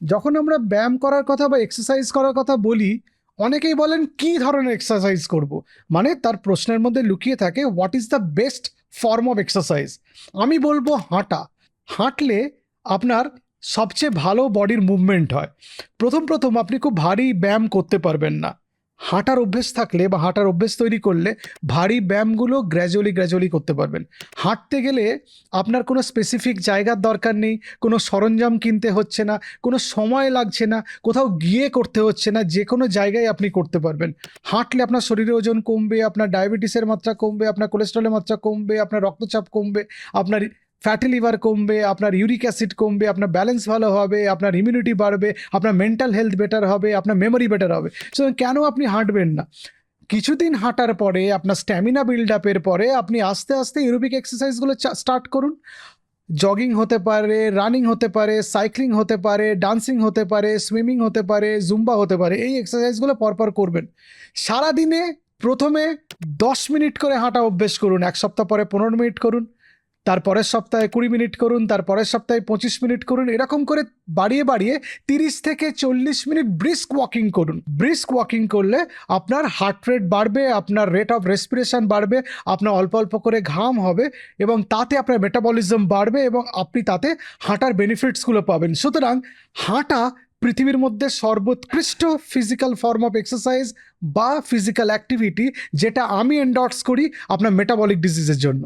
যখন আমরা ব্যায়াম করার কথা বা এক্সারসাইজ করার কথা বলি, অনেকেই বলেন কি ধরনের এক্সারসাইজ করব, মানে তার প্রশ্নের মধ্যে লুকিয়ে থাকে what is the best form of exercise. আমি বলবো হাঁটা। হাঁটলে আপনার সবচেয়ে ভালো বডির মুভমেন্ট হয়। প্রথম প্রথম আপনি খুব ভারী ব্যায়াম করতে পারবেন না। হাঁটার অভ্যেস থাকলে বা হাঁটার অভ্যেস তৈরি করলে ভারী ব্যায়ামগুলো গ্র্যাজুয়ালি করতে পারবেন। হাঁটতে গেলে আপনার কোনো স্পেসিফিক জায়গার দরকার নেই, কোনো সরঞ্জাম কিনতে হচ্ছে না, কোনো সময় লাগছে না, কোথাও গিয়ে করতে হচ্ছে না, যে কোনো জায়গায় আপনি করতে পারবেন। হাঁটলে আপনার শরীরের ওজন কমবে, আপনার ডায়াবেটিসের মাত্রা কমবে, আপনার কোলেস্ট্রলের মাত্রা কমবে, আপনার রক্তচাপ কমবে, আপনার ফ্যাটি লিভার কমবে, আপনার ইউরিক অ্যাসিড কমবে, আপনার ব্যালেন্স ভালো হবে, আপনার ইমিউনিটি বাড়বে, আপনার মেন্টাল হেলথ বেটার হবে, আপনার মেমোরি বেটার হবে। সো কেন আপনি হাঁটবেন না? কিছুদিন হাঁটার পরে আপনার স্ট্যামিনা বিল্ড আপের পরে আপনি আস্তে আস্তে এরোবিক এক্সারসাইজগুলো স্টার্ট করুন। জগিং হতে পারে, রানিং হতে পারে, সাইক্লিং হতে পারে, ডান্সিং হতে পারে, সুইমিং হতে পারে, জুম্বা হতে পারে। এই এক্সারসাইজগুলো পরপর করবেন। সারাদিনে প্রথমে 10 মিনিট করে হাঁটা অভ্যেস করুন, এক সপ্তাহ পরে 15 মিনিট করুন, তারপরের সপ্তাহে 20 মিনিট করুন, তারপরের সপ্তাহে 25 মিনিট করুন। এরকম করে বাড়িয়ে বাড়িয়ে 30 থেকে 40 মিনিট ব্রিস্ক ওয়াকিং করুন। ব্রিস্ক ওয়াকিং করলে আপনার হার্ট রেট বাড়বে, আপনার রেট অফ রেসপিরেশন বাড়বে, আপনার অল্প অল্প করে ঘাম হবে এবং তাতে আপনার মেটাবলিজম বাড়বে এবং আপনি তাতে হাঁটার বেনিফিটসগুলো পাবেন। সুতরাং হাঁটা পৃথিবীর মধ্যে সর্বোৎকৃষ্ট ফিজিক্যাল ফর্ম অফ এক্সারসাইজ বা ফিজিক্যাল অ্যাক্টিভিটি, যেটা আমি এন্ডোর্স করি আপনার মেটাবলিক ডিজিজের জন্য।